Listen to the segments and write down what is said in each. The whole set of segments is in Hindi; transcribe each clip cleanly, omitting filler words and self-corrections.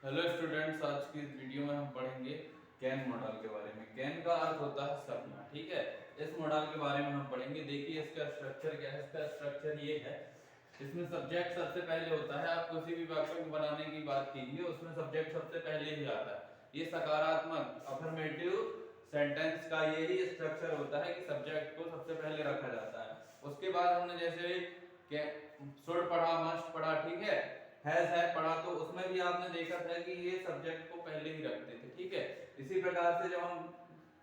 हेलो स्टूडेंट्स, आज की इस वीडियो में हम पढ़ेंगे कैन मॉडल के बारे में। कैन का अर्थ होता है सपना, ठीक है। इस मॉडल के बारे में हम पढ़ेंगे। देखिए इसका स्ट्रक्चर क्या है। इसका स्ट्रक्चर ये है, इसमें सब्जेक्ट सबसे पहले होता है। आप किसी भी वाक्य को बनाने की बात कीजिए, उसमें सब्जेक्ट सबसे पहले ही आता है। ये सकारात्मक अफर्मेटिव सेंटेंस का यही स्ट्रक्चर होता है कि सब्जेक्ट को सबसे पहले रखा जाता है। उसके बाद हमने जैसे शुड पढ़ा, मस्ट पढ़ा, ठीक है पढ़ा, तो उसमें भी आपने देखा था कि ये सब्जेक्ट को पहले ही रखते थे, ठीक है। इसी प्रकार से जब हम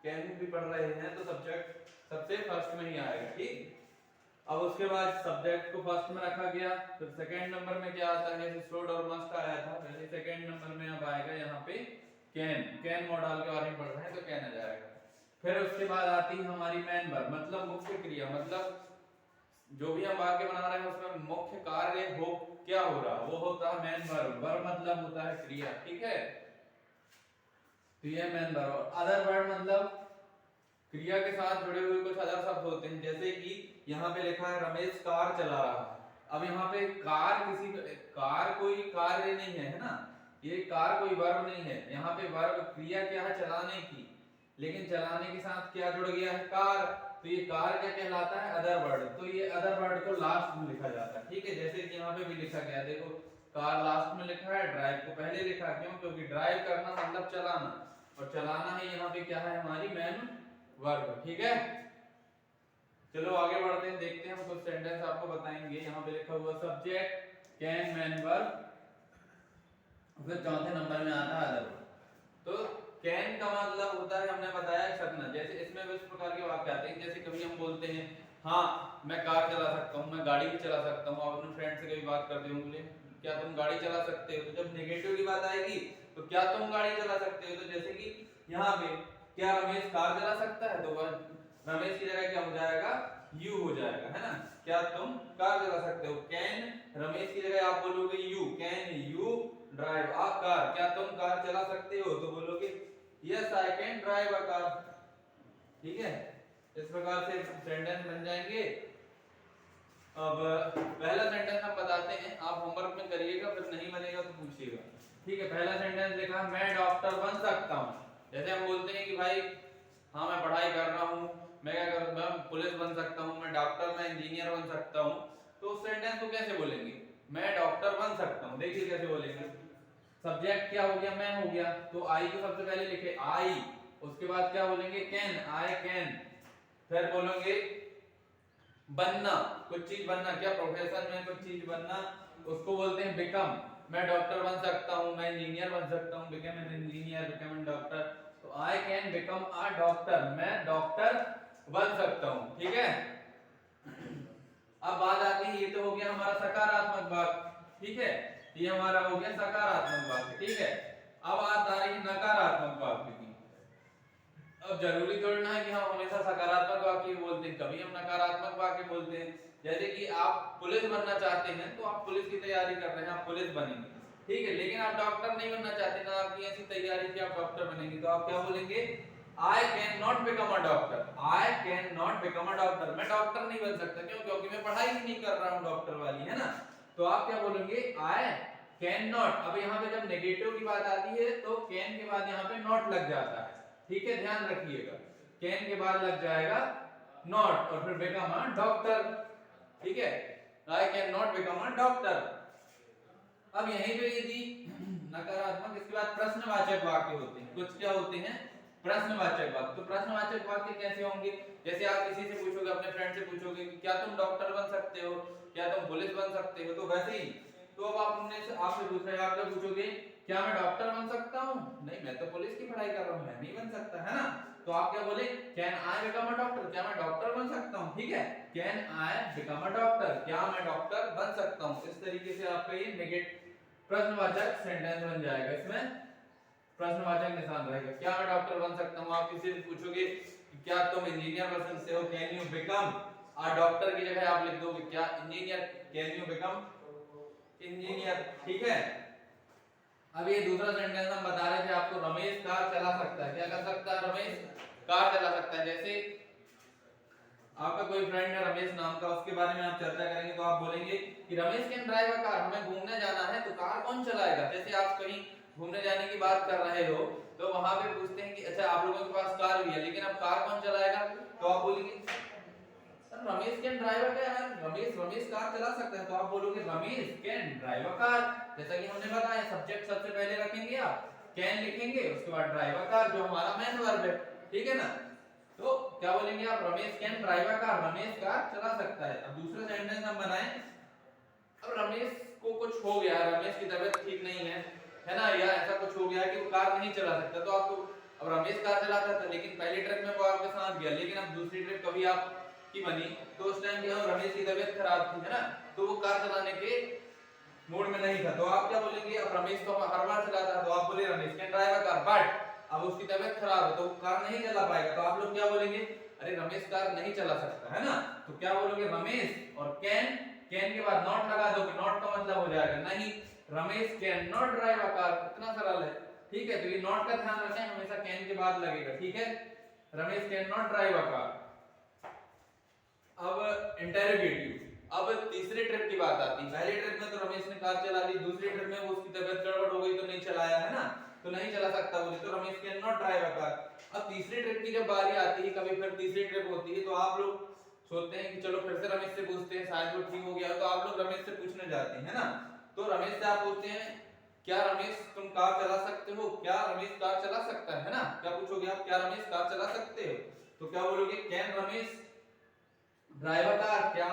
कैन भी पढ़ रहे हैं तो सब्जेक्ट सबसे फर्स्ट में ही आएगा, ठीक। अब उसके बाद सब्जेक्ट को फर्स्ट में रखा गया, फिर सेकंड नंबर में क्या आता है, जैसे शुड और मस्ट आया था, वैसे सेकंड नंबर में अब आएगा यहाँ पे कैन। कैन मॉडल के बारे में पढ़ रहे हैं तो कैन आ जाएगा। फिर उसके बाद आती है हमारी मैन वर्ब, मतलब मुख्य क्रिया, मतलब जो भी हम वाक्य बना रहे हैं उसमें मुख्य कार्य हो, क्या हो रहा, वो होता है मैन वर्ब। वर्ब मतलब होता है क्रिया, ठीक है। तो ये मैन वर्ब। अदर वर्ड मतलब क्रिया के साथ जुड़े हुए कुछ अदर शब्द होते हैं, जैसे कि यहाँ पे लिखा है रमेश कार चला रहा है। अब यहाँ पे कार कार कोई कार्य नहीं है ना, ये कार कोई वर्ब नहीं है। यहाँ पे वर्ब क्रिया क्या है, चलाने की, लेकिन चलाने के साथ क्या जुड़ गया है, कार। तो ये कार क्या कहलाता है, अदर वर्ड। तो ये अदर वर्ड को लास्ट में लिखा जाता है, ठीक है। जैसे कि यहाँ पे भी लिखा गया, देखो कार लास्ट में लिखा है, ड्राइव को पहले लिखा, क्यों, क्योंकि ड्राइव करना मतलब चलाना, और चलाना है यहाँ पे क्या है, हमारी मैन वर्ब, ठीक है। चलो आगे बढ़ते हैं, देखते हैं हम कुछ सेंटेंस आपको बताएंगे। यहाँ पे लिखा हुआ सब्जेक्ट कैन मैन वर्ब, फिर चौथे नंबर में आता है अदर। तो कैन का मतलब होता है, हमने बताया सकना। जैसे इसमें इस प्रकार के वाक्य आते हैं, जैसे कभी हम बोलते हैं हाँ मैं कार चला सकता हूँ, मैं गाड़ी भी चला सकता हूँ। आप अपने फ्रेंड से कभी बात करते होंगे, क्या तुम गाड़ी चला सकते हो, तो जब नेगेटिव की बात आएगी तो क्या तुम गाड़ी चला सकते हो। तो जैसे कि यहाँ पे क्या रमेश कार चला सकता है, तो रमेश की जगह क्या हो जाएगा, यू हो जाएगा, है ना। क्या तुम कार चला सकते हो, कैन रमेश की जगह आप बोलोगे you, can you drive a car, क्या तुम कार चला सकते हो, तो बोलोगे yes I can drive a car, ठीक है। इस प्रकार से सेंटेंस बन जाएंगे। अब पहला सेंटेंस हम बताते हैं, आप होमवर्क में करिएगा, फिर नहीं बनेगा तो पूछिएगा, ठीक है। पहला सेंटेंस देखा, मैं डॉक्टर बन सकता हूँ। जैसे हम बोलते हैं कि भाई हाँ मैं पढ़ाई कर रहा हूँ, मैं क्या करूँ, मैं पुलिस बन सकता हूँ, मैं डॉक्टर, मैं इंजीनियर बन सकता हूँ। तो उस सेंटेंस को कैसे बोलेंगे, मैं डॉक्टर बन सकता हूँ। देखिए कैसे बोलेंगे, सब्जेक्ट क्या हो गया, मैं हो गया, तो आई को सबसे पहले लिखे आई, उसके बाद क्या बोलेंगे, कैन, आई कैन। फिर बोलेंगे बनना, कुछ चीज बनना, क्या प्रोफेशन में कुछ चीज बनना, उसको बोलते हैं बिकम। मैं डॉक्टर बन सकता हूँ, मैं इंजीनियर बन सकता हूँ, become an engineer, become an doctor. तो I can become a doctor, मैं डॉक्टर बन सकता हूँ, ठीक है। अब बात आती है, ये तो हो गया हमारा सकारात्मक वाक्य, ठीक है। ये हमारा हो गया सकारात्मक वाक्य, ठीक है। अब बात आ रही है नकारात्मक वाक्य की। अब जरूरी थोड़ी ना है कि हम हमेशा सकारात्मक वाक्य बोलते हैं, कभी हम नकारात्मक वाक्य बोलते हैं। जैसे कि आप पुलिस बनना चाहते हैं, तो आप पुलिस की तैयारी कर रहे हैं, आप पुलिस बनेंगे, ठीक है। लेकिन आप डॉक्टर नहीं बनना चाहते ना, आपकी ऐसी तैयारी कि आप डॉक्टर बनेंगे, तो आप क्या बोलेंगे, I can not become a doctor, I can not become a doctor, मैं डॉक्टर नहीं बन सकता, क्यों, क्योंकि मैं पढ़ाई ही नहीं कर रहा हूँ डॉक्टर वाली, है ना। तो आप क्या बोलेंगे, आई कैन नॉट। अब यहाँ पे जब नेगेटिव की बात आती है तो कैन के बाद यहाँ पे नॉट लग जाता है, ठीक है, ध्यान रखिएगा। कैन के बाद लग जाएगा नॉट और फिर बिकम अ डॉक्टर, ठीक है। I can not become a doctor. अब यहीं पे यदि नकारात्मक, इसके बाद प्रश्नवाचक वाक्य होते हैं, कुछ क्या होते हैं, प्रश्नवाचक वाक्य। तो प्रश्नवाचक वाक्य कैसे होंगे, जैसे आप किसी से पूछोगे, अपने फ्रेंड से पूछोगे कि क्या तुम डॉक्टर बन सकते हो, क्या तुम पुलिस बन सकते हो, तो वैसे ही। तो अब आपसे पूछ रहे हैं, आप क्या पूछोगे, क्या मैं डॉक्टर बन सकता हूँ, नहीं मैं तो पुलिस की पढ़ाई कर रहा हूँ, मैं नहीं बन सकता, है ना। तो आप क्या बोले, can I become a doctor, क्या मैं डॉक्टर बन सकता हूँ, ठीक है। Can I become a doctor, क्या मैं डॉक्टर बन सकता हूँ। इस तरीके से आपका ये नेगेटिव प्रश्नवाचक सेंटेंस बन जाएगा, इसमें प्रश्नवाचक निशान रहेगा, क्या मैं डॉक्टर बन सकता हूँ। आप किसी से पूछोगे क्या तुम इंजीनियर बन सकते हो, can you become a doctor की जगह आप लिख दोगे क्या engineer, can you become engineer, ठीक है। अब ये दूसरा सेंटेंस हम बता रहे थे आपको, रमेश कार चला सकता है, क्या कर सकता है, रमेश कार चला सकता है। जैसे आपका कोई फ्रेंड है रमेश नाम का, उसके बारे में आप चर्चा करेंगे तो आप बोलेंगे कि Ramesh can drive a car, हमें घूमने जाना है तो कार कौन चलाएगा। जैसे आप कहीं घूमने जाने की बात कर रहे हो तो वहां पे पूछते हैं कि अच्छा आप लोगों के पास कार भी है, लेकिन अब कार कौन चलाएगा, तो आप बोलेंगे sir Ramesh can drive a car, Ramesh car चला सकता है, तो आप बोलोगे Ramesh can drive a car. जैसा कि हमने बताया सब्जेक्ट सबसे पहले रखेंगे, आप कैन लिखेंगे, उसके बाद ड्राइव अ कार जो हमारा मेन वर्ब है, ठीक है ना। तो क्या बोलेंगे आप, Ramesh can drive a car, Ramesh car चला सकता है। अब दूसरा सेंटेंस हम बनाएं, अब रमेश को कुछ हो गया, रमेश की तबीयत ठीक नहीं है ना, या ऐसा कुछ हो गया कि वो कार नहीं चला सकता, तो आपको अब रमेश कार चलाता था लेकिन पहली ट्रिप में वो आपके साथ गया, लेकिन अब दूसरी ट्रिप कभी आप की बनी तो उस टाइम क्या रमेश की तबीयत खराब थी, है ना, तो वो कार चलाने के मूड में नहीं था, तो आप क्या बोलेंगे, अब रमेश तो हर बार चलाता है, तो आप बोले Ramesh can drive a car, but अब उसकी तबीयत खराब है तो कार नहीं चला पाएगा, तो आप लोग क्या बोलेंगे, अरे रमेश कार नहीं चला सकता, है ना। तो क्या बोलोगे, रमेश और कैन, कैन के बाद नॉट लगा दोगे, नॉट का मतलब हो जाएगा नहीं, Ramesh can not drive a car, इतना सरल है, ठीक है। तो ये नॉट का ध्यान रखें, हमेशा कैन के बाद लगेगा, ठीक है, Ramesh can not drive a car. अब इंटेरोगेटिव, अब तीसरी ट्रिप की बात आती है, पहली ट्रिप में तो रमेश ने कार चला ली, दूसरी ट्रिप में उसकी तबीयत गड़बड़ हो गई तो नहीं चलाया, है ना, तो नहीं चला सकता बोले, तो Ramesh can not drive a car. अब तीसरी ट्रिप की जब बारी आती है, कभी फिर तीसरी ट्रिप होती है, तो आप लोग सोचते हैं कि चलो फिर से रमेश से पूछते हैं, शायद वो ठीक हो गया, तो आप लोग रमेश से पूछने जाते हैं, है ना। तो रमेश से आप पूछते हैं, क्या रमेश तुम कार चला सकते हो, क्या रमेश कार चला सकता है ना, क्या पूछोगे आप, क्या रमेश कार चला सकते हो, तो क्या बोलोगे, can Ramesh drive a car, क्या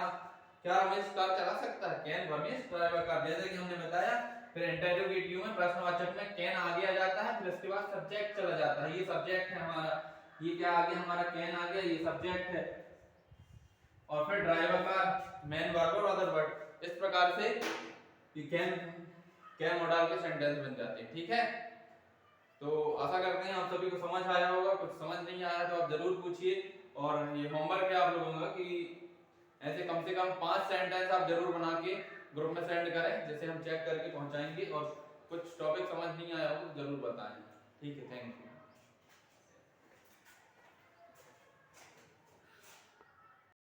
क्या रमेश कार चला सकता है, can Ramesh drive a car, जैसे कि हमने बताया। फिर इंटेरोगेटिव में प्रश्नवाचक में कैन आगे आ जाता है, फिर उसके बाद सब्जेक्ट चला जाता है, ये सब्जेक्ट है हमारा, ये क्या आ गया हमारा, कैन आ गया, ये सब्जेक्ट है, और फिर drive a car main verb और अदर वर्ब, इस प्रकार से ये कैन मॉडल के सेंटेंस बन जाते हैं, ठीक है। तो आशा करते हैं आप सभी को समझ आया होगा, कुछ समझ नहीं आया तो आप जरूर पूछिए, और ये होमवर्क है आप लोगों का कि ऐसे कम से कम 5 सेंटेंस आप जरूर बना के ग्रुप में सेंड करें, जैसे हम चेक करके पहुंचाएंगे, और कुछ टॉपिक समझ नहीं आया हो तो जरूर बताएं, ठीक है, थैंक यू।